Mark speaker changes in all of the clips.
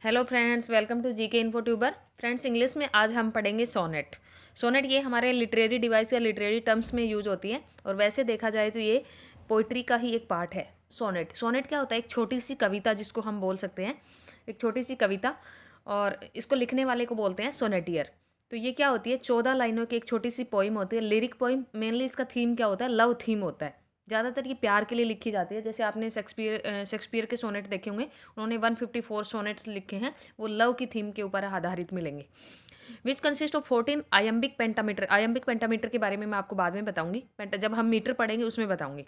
Speaker 1: Hello friends, welcome to GK info tuber. Friends, English में आज हम पढ़ेंगे सोनेट। सोनेट ये हमारे लिटरेरी डिवाइस या लिटरेरी टर्म्स में यूज होती है और वैसे देखा जाए तो ये पोइट्री का ही एक पार्ट है। सोनेट सोनेट क्या होता है? एक छोटी सी कविता जिसको हम बोल सकते हैं, एक छोटी सी कविता। और इसको लिखने वाले को बोलते हैं सोनेटियर। तो ये क्या होती है? 14 लाइनों की एक छोटी सी पोइम होती है, लिरिक पोइम। मेनली इसका थीम क्या होता है? लव थीम होता है। ज़्यादातर ये प्यार के लिए लिखी जाती है। जैसे आपने शेक्सपियर के सोनेट देखे होंगे, उन्होंने 154 सोनेट्स लिखे हैं, वो लव की थीम के ऊपर आधारित मिलेंगे। Which consist of 14 iambic pentameter. Iambic pentameter के बारे में मैं आपको बाद में बताऊंगी, जब हम मीटर पढ़ेंगे उसमें बताऊंगी।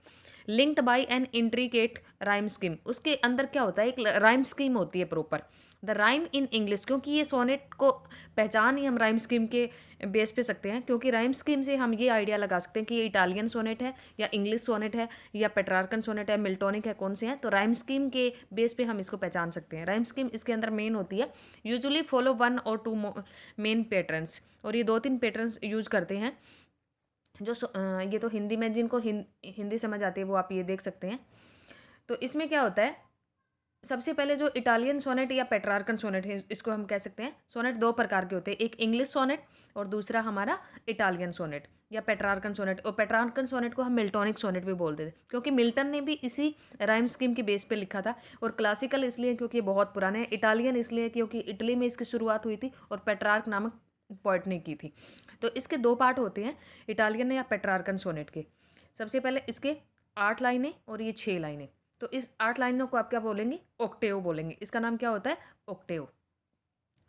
Speaker 1: Linked by an intricate rhyme scheme. उसके अंदर क्या होता है? एक राइम स्कीम होती है proper. The rhyme in English, क्योंकि ये सोनेट को पहचान ही हम राइम स्कीम के बेस पे सकते हैं, क्योंकि राइम स्कीम से हम ये आइडिया लगा सकते हैं कि ये इटालियन सोनेट है या इंग्लिश सोनेट है या पेट्रार्कन सोनेट है, मिल्टोनिक है, कौन से हैं। तो राइम स्कीम के बेस पे हम इसको पहचान सकते हैं। राइम स्कीम इसके अंदर मेन होती है। यूजुअली फॉलो 1 और 2 मेन पैटर्न्स, और ये 2-3 पैटर्न्स यूज करते हैं। ये तो हिंदी में जिनको हिंदी समझ आती है वो आप ये देख सकते हैं। तो इसमें क्या होता है? सबसे पहले जो इटालियन सोनेट या पेट्रार्कन सोनेट है, इसको हम कह सकते हैं। सोनेट 2 प्रकार के होते हैं, एक इंग्लिश सोनेट और दूसरा हमारा इटालियन सोनेट या पेट्रार्कन सोनेट। और पेट्रार्कन सोनेट को हम मिल्टोनिक सोनेट भी बोलते थे, क्योंकि मिल्टन ने भी इसी राइम स्कीम के बेस पे लिखा था। और क्लासिकल इसलिए क्योंकि ये बहुत पुराने हैं, इटालियन इसलिए क्योंकि इटली में इसकी शुरुआत हुई थी और पेट्रार्क नामक पोएट ने की थी। तो इसके 2 पार्ट होते हैं इटालियन या पेट्रार्कन सोनेट के। सबसे पहले इसके 8 लाइनें और ये 6 लाइनें। तो इस 8 लाइनों को आप क्या बोलेंगे? ओक्टेव बोलेंगे। इसका नाम क्या होता है? ओक्टेव।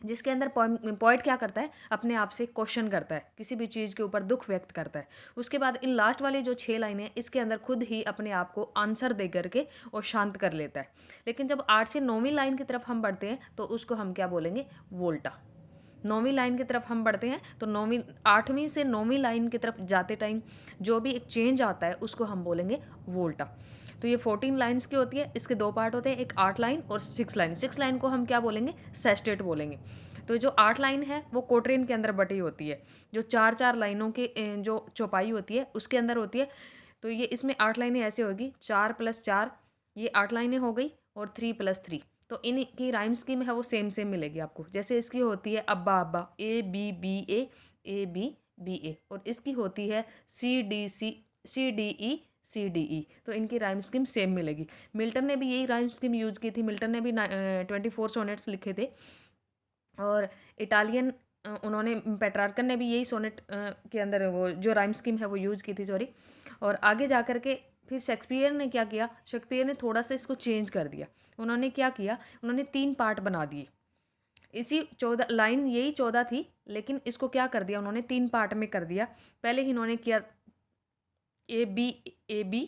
Speaker 1: जिसके अंदर पोइट क्या करता है? अपने आप से क्वेश्चन करता है, किसी भी चीज़ के ऊपर दुख व्यक्त करता है। उसके बाद इन लास्ट वाली जो 6 लाइनें, इसके अंदर खुद ही अपने आप को आंसर दे करके और शांत कर लेता है। लेकिन जब 8 से 9वीं लाइन की तरफ हम बढ़ते हैं तो उसको हम क्या बोलेंगे? वोल्टा। 9वीं लाइन की तरफ हम बढ़ते हैं तो 8वीं से 9वीं लाइन की तरफ जाते टाइम जो भी एक चेंज आता है उसको हम बोलेंगे वोल्टा। तो ये 14 लाइन्स की होती है। इसके 2 पार्ट होते हैं, एक 8 लाइन और 6 लाइन। 6 लाइन को हम क्या बोलेंगे? सेस्टेट बोलेंगे। तो जो 8 लाइन है वो कोट्रेन के अंदर बटी होती है। जो 4-4 लाइनों की जो चौपाई होती है उसके अंदर होती है। तो ये इसमें 8 लाइनें ऐसे होगी, 4+4, ये 8 लाइनें हो गई, और 3+3। तो इनकी राइम स्कीम है वो सेम सेम मिलेगी आपको। जैसे इसकी होती है अब्बा अब्बा, A B B A, A B B A, और इसकी होती है C D E तो इनकी राइम स्कीम सेम मिलेगी। मिल्टन ने भी यही राइम स्कीम यूज की थी। मिल्टन ने भी 24 सोनेट्स लिखे थे। और इटालियन उन्होंने पेट्रार्कन ने भी यही सोनेट के अंदर वो जो राइम स्कीम है वो यूज की थी, सॉरी। और आगे जा कर के फिर शेक्सपियर ने क्या किया? शेक्सपियर ने थोड़ा सा इसको चेंज कर दिया। उन्होंने क्या किया? उन्होंने 3 पार्ट बना दिए। इसी 14 लाइन, यही 14 थी, लेकिन इसको क्या कर दिया उन्होंने? 3 पार्ट में कर दिया। पहले ही इन्होंने किया A B A B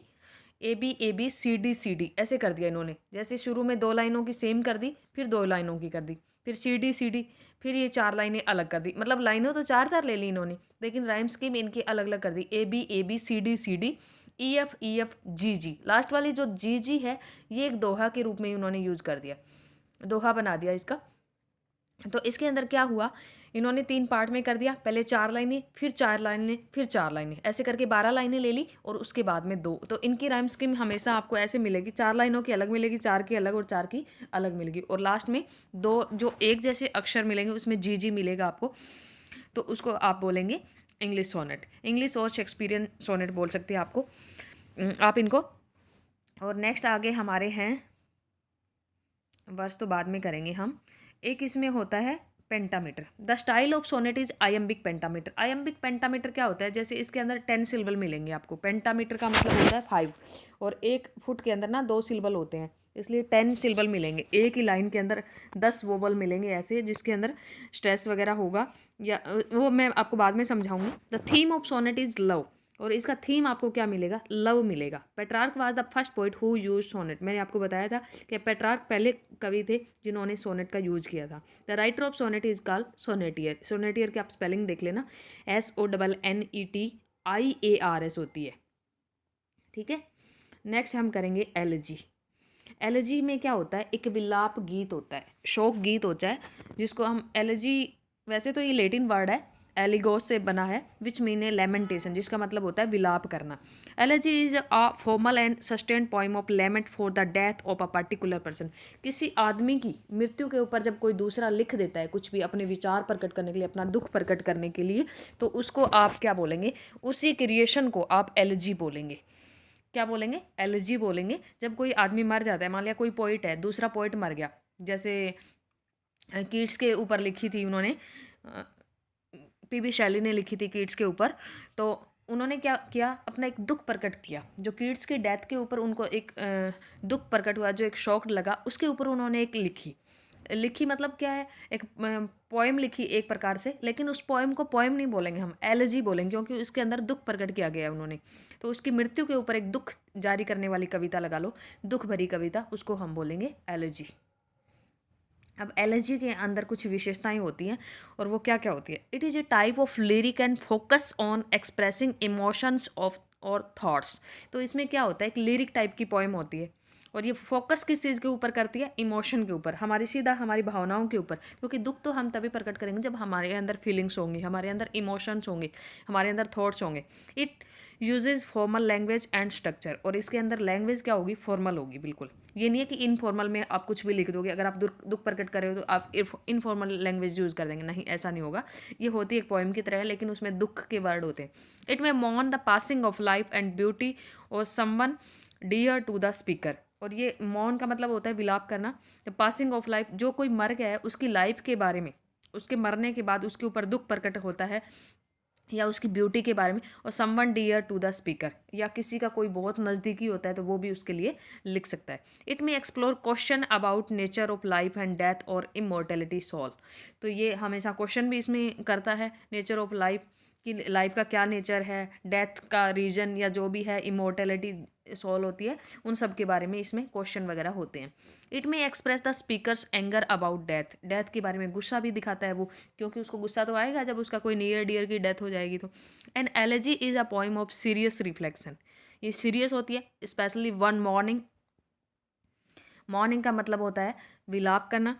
Speaker 1: A B A B C D ऐसे कर दिया इन्होंने। जैसे शुरू में 2 लाइनों की सेम कर दी, फिर 2 लाइनों की कर दी, फिर C D, फिर ये 4 लाइनें अलग कर दी। मतलब लाइनें तो 4-4 ले ली इन्होंने, लेकिन राइम स्कीम इनकी अलग अलग कर दी। A B A B C D E F G last वाली जो G है, ये एक दोहा के रूप में ही उन्होंने यूज कर दिया, दोहा बना दिया इसका। तो इसके अंदर क्या हुआ? इन्होंने 3 पार्ट में कर दिया। पहले 4 लाइनें, फिर 4 लाइनें, फिर 4 लाइनें, ऐसे करके 12 लाइनें ले ली, और उसके बाद में 2। तो इनकी राइम स्कीम हमेशा आपको ऐसे मिलेगी, 4 लाइनों की अलग मिलेगी, 4 की अलग और 4 की अलग मिलेगी, और लास्ट में 2 जो एक जैसे अक्षर मिलेंगे उसमें जी मिलेगा आपको। तो उसको आप बोलेंगे इंग्लिश सोनेट। इंग्लिश और शेक्सपियरियन सोनेट बोल सकते हैं आपको आप इनको। और नेक्स्ट आगे हमारे हैं, वर्स तो बाद में करेंगे हम। एक इसमें होता है pentameter. The style of sonnet is iambic pentameter. Iambic pentameter क्या होता है? जैसे इसके अंदर 10 सिल्बल मिलेंगे आपको। पेंटामीटर का मतलब होता है 5, और 1 फुट के अंदर ना 2 सिल्बल होते हैं, इसलिए 10 सिल्बल मिलेंगे। एक ही लाइन के अंदर 10 वोवल मिलेंगे ऐसे, जिसके अंदर स्ट्रेस वगैरह होगा, या वो मैं आपको बाद में समझाऊंगी। The theme of sonnet is love, और इसका थीम आपको क्या मिलेगा? लव मिलेगा। Petrarch was the first poet who use sonnet. मैंने आपको बताया था कि पेट्रार्क पहले कवि थे जिन्होंने सोनेट का यूज किया था। The writer of sonnet is called sonneteer. Sonneteer की आप स्पेलिंग देख लेना, SONNETIARS होती है, ठीक है। नेक्स्ट हम करेंगे एलजी। एलजी में क्या होता है? एक विलाप गीत होता है, शोक गीत होता है, जिसको हम एलजी, वैसे तो ये लेटिन वर्ड है, एलिगो से बना है, विच मीन ए लेमेंटेशन, जिसका मतलब होता है विलाप करना। Elegy is a formal and sustained poem of lament for the death of a particular person. किसी आदमी की मृत्यु के ऊपर जब कोई दूसरा लिख देता है कुछ भी अपने विचार प्रकट करने के लिए, अपना दुख प्रकट करने के लिए, तो उसको आप क्या बोलेंगे, उसी क्रिएशन को आप एलेजी बोलेंगे। क्या बोलेंगे, एलेजी बोलेंगे। जब कोई आदमी मर जाता है, मान लिया कोई पोइट है, दूसरा पोइट मर गया, जैसे कीट्स के ऊपर लिखी थी उन्होंने, पीबी शैली ने लिखी थी कीट्स के ऊपर, तो उन्होंने क्या किया, अपना एक दुख प्रकट किया। जो कीट्स की डेथ के ऊपर उनको एक दुख प्रकट हुआ, जो एक शौक लगा, उसके ऊपर उन्होंने एक लिखी मतलब क्या है, एक पोएम लिखी एक प्रकार से, लेकिन उस पोएम को पोएम नहीं बोलेंगे, हम एलेजी बोलेंगे, क्योंकि उसके अंदर दुख प्रकट किया गया है उन्होंने। तो उसकी मृत्यु के ऊपर एक दुख जारी करने वाली कविता लगा लो, दुख भरी कविता, उसको हम बोलेंगे एलेजी। अब एलएसजी के अंदर कुछ विशेषताएं होती हैं, और वो क्या क्या होती है। It is a type of lyric and focus on expressing emotions of और थॉट्स। तो इसमें क्या होता है, एक लिरिक टाइप की पोएम होती है, और ये फोकस किस चीज़ के ऊपर करती है, इमोशन के ऊपर, हमारी सीधा हमारी भावनाओं के ऊपर, क्योंकि दुख तो हम तभी प्रकट करेंगे जब हमारे अंदर फीलिंग्स होंगी, हमारे अंदर इमोशंस होंगे, हमारे अंदर थॉट्स होंगे। It uses formal language and structure, और इसके अंदर लैंग्वेज क्या होगी, फॉर्मल होगी। बिल्कुल ये नहीं है कि इनफॉर्मल में आप कुछ भी लिख दोगे, अगर आप दुख प्रकट कर रहे हो तो आप इनफॉर्मल लैंग्वेज यूज़ कर देंगे, नहीं, ऐसा नहीं होगा। ये होती है एक पोएम की तरह, लेकिन उसमें दुख के वर्ड होते हैं। It may mourn the passing of life and beauty और someone dear to the speaker. और ये मौन का मतलब होता है विलाप करना, पासिंग ऑफ लाइफ, जो कोई मर गया है उसकी लाइफ के बारे में, उसके मरने के बाद उसके ऊपर दुख प्रकट होता है, या उसकी ब्यूटी के बारे में, और someone dear to the speaker, या किसी का कोई बहुत नज़दीकी होता है तो वो भी उसके लिए लिख सकता है। इट में explore question about nature of life and death और इमोर्टेलिटी सॉल्व। तो ये हमेशा क्वेश्चन भी इसमें करता है, नेचर ऑफ लाइफ कि लाइफ का क्या नेचर है, डेथ का रीजन या जो भी है, इमोर्टेलिटी सॉल्व होती है, उन सब के बारे में इसमें क्वेश्चन वगैरह होते हैं। इट में express the speakers anger about death, death के बारे में गुस्सा भी दिखाता है वो, क्योंकि उसको गुस्सा तो आएगा जब उसका कोई नियर डियर की डेथ हो जाएगी तो। And elegy is a poem of serious reflection, ये सीरियस होती है, स्पेशली वन मॉर्निंग। मॉर्निंग का मतलब होता है विलाप करना,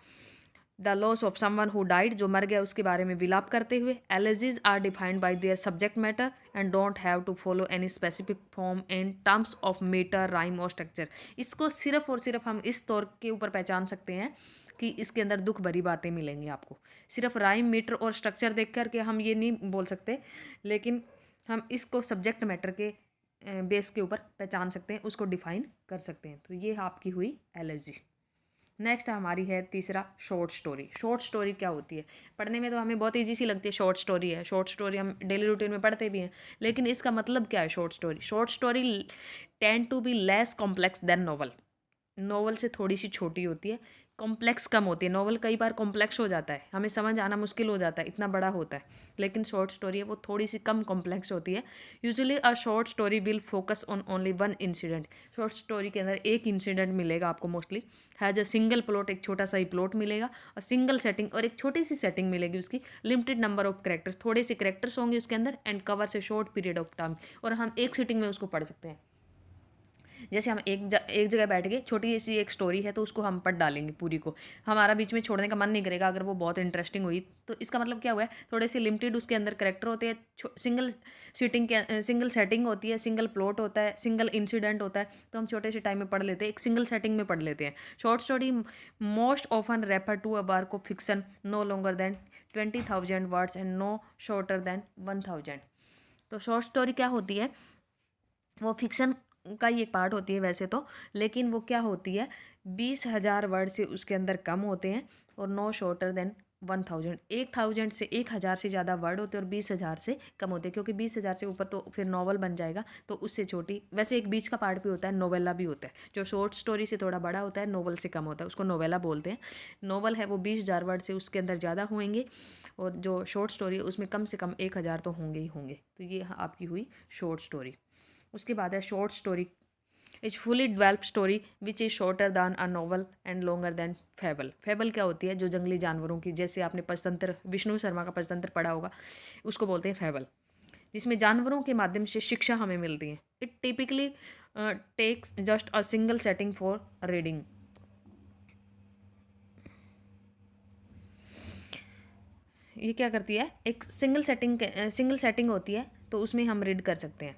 Speaker 1: the loss of someone who died, जो मर गया उसके बारे में विलाप करते हुए। Elegies are defined by their subject matter and don't have to follow any specific form in terms of metre, rhyme और स्ट्रक्चर। इसको सिर्फ और सिर्फ हम इस तौर के ऊपर पहचान सकते हैं कि इसके अंदर दुख भरी बातें मिलेंगी आपको। सिर्फ राइम, मीटर और स्ट्रक्चर देख करके हम ये नहीं बोल सकते, लेकिन हम इसको सब्जेक्ट मैटर के बेस के ऊपर पहचान सकते हैं, उसको डिफाइन कर सकते हैं। तो ये आपकी हुई एलेजी। नेक्स्ट हमारी है तीसरा, शॉर्ट स्टोरी। शॉर्ट स्टोरी क्या होती है, पढ़ने में तो हमें बहुत ईजी सी लगती है, शॉर्ट स्टोरी है, शॉर्ट स्टोरी हम डेली रूटीन में पढ़ते भी हैं, लेकिन इसका मतलब क्या है short story. Short story tend to be less complex than novel, novel से थोड़ी सी छोटी होती है, कॉम्प्लेक्स कम होती है। नॉवल कई बार कॉम्प्लेक्स हो जाता है, हमें समझ आना मुश्किल हो जाता है, इतना बड़ा होता है, लेकिन शॉर्ट स्टोरी है वो थोड़ी सी कम कॉम्प्लेक्स होती है। Usually a short story will focus on only one incident, short story के अंदर एक इंसिडेंट मिलेगा आपको mostly, has a single plot, एक छोटा सा ही प्लॉट मिलेगा, और सिंगल सेटिंग, और एक छोटी सी सेटिंग मिलेगी उसकी, लिमिटेड नंबर ऑफ करेक्टर्स, थोड़े से करेक्टर्स होंगे उसके अंदर, एंड कवर से शॉर्ट पीरियड ऑफ टाइम, और हम एक सीटिंग में उसको पढ़ सकते हैं। जैसे हम एक जगह बैठ के छोटी सी एक स्टोरी है तो उसको हम पढ़ डालेंगे पूरी को, हमारा बीच में छोड़ने का मन नहीं करेगा अगर वो बहुत इंटरेस्टिंग हुई। तो इसका मतलब क्या हुआ है, थोड़े से लिमिटेड उसके अंदर करेक्टर होते हैं, सिंगल सिंगल सेटिंग होती है, सिंगल प्लॉट होता है, सिंगल इंसिडेंट होता है, तो हम छोटे से टाइम में पढ़ लेते हैं, एक सिंगल सेटिंग में पढ़ लेते हैं। Short story most often refer to a work of fiction no longer than 20,000 words and no shorter than 1,000। तो शॉर्ट स्टोरी क्या होती है, वो फिक्शन का ही एक पार्ट होती है वैसे तो, लेकिन वो क्या होती है, 20,000 वर्ड से उसके अंदर कम होते हैं, और नो शॉर्टर देन 1,000, 1,000 से 1,000 से ज़्यादा वर्ड होते हैं, और 20,000 से कम होते हैं, क्योंकि 20,000 से ऊपर तो फिर नॉवल बन जाएगा, तो उससे छोटी। वैसे एक बीच का पार्ट भी होता है, नोवेला भी होता है, जो शॉर्ट स्टोरी से थोड़ा बड़ा होता है, नोवेल से कम होता है, उसको नोवेला बोलते हैं। नोवेल है वो 20,000 वर्ड से उसके अंदर ज़्यादा होंगे, और जो शॉर्ट स्टोरी है उसमें कम से कम 1,000 तो होंगे ही होंगे। तो ये आपकी हुई शॉर्ट स्टोरी। उसके बाद है short story is fully developed story which is shorter than a novel and longer than fable. Fable क्या होती है, जो जंगली जानवरों की, जैसे आपने पंचतंत्र, विष्णु शर्मा का पंचतंत्र पढ़ा होगा, उसको बोलते हैं फेबल, जिसमें जानवरों के माध्यम से शिक्षा हमें मिलती है। It typically takes just a single setting for reading. ये क्या करती है, एक सिंगल सेटिंग होती है, तो उसमें हम रीड कर सकते हैं।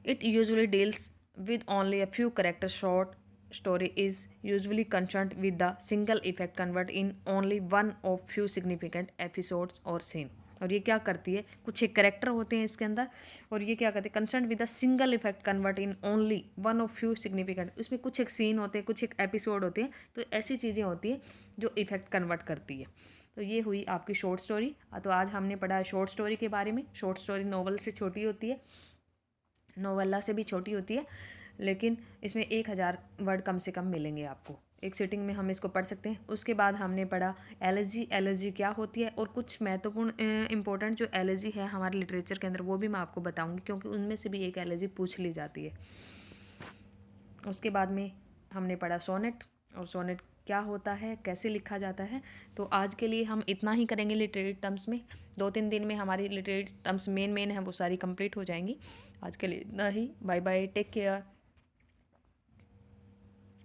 Speaker 1: It usually deals with only a few character short story is usually concerned with the single effect convert in only one of few significant episodes or scene। और ये क्या करती है, कुछ एक करेक्टर होते हैं इसके अंदर, और ये क्या करते हैं, concern with the single effect convert in only one of few significant. उसमें कुछ एक सीन होते हैं, कुछ एक एपिसोड होते हैं, तो ऐसी चीज़ें होती हैं जो इफेक्ट कन्वर्ट करती है। तो ये हुई आपकी शॉर्ट स्टोरी। तो आज हमने पढ़ा है शॉर्ट स्टोरी के बारे में। शॉर्ट स्टोरी नॉवल से छोटी होती है, नोवेला से भी छोटी होती है, लेकिन इसमें 1000 वर्ड कम से कम मिलेंगे आपको। एक सिटिंग में हम इसको पढ़ सकते हैं। उसके बाद हमने पढ़ा एलर्जी क्या होती है, और कुछ महत्वपूर्ण इंपॉर्टेंट जो एलर्जी है हमारे लिटरेचर के अंदर, वो भी मैं आपको बताऊंगी, क्योंकि उनमें से भी एक एलर्जी पूछ ली जाती है। उसके बाद में हमने पढ़ा सोनेट, और सोनेट क्या होता है, कैसे लिखा जाता है। तो आज के लिए हम इतना ही करेंगे लिटरेरी टर्म्स में। 2-3 दिन में हमारी लिटरेरी टर्म्स मेन है वो सारी कंप्लीट हो जाएंगी। आज के लिए इतना ही। Bye bye, take care.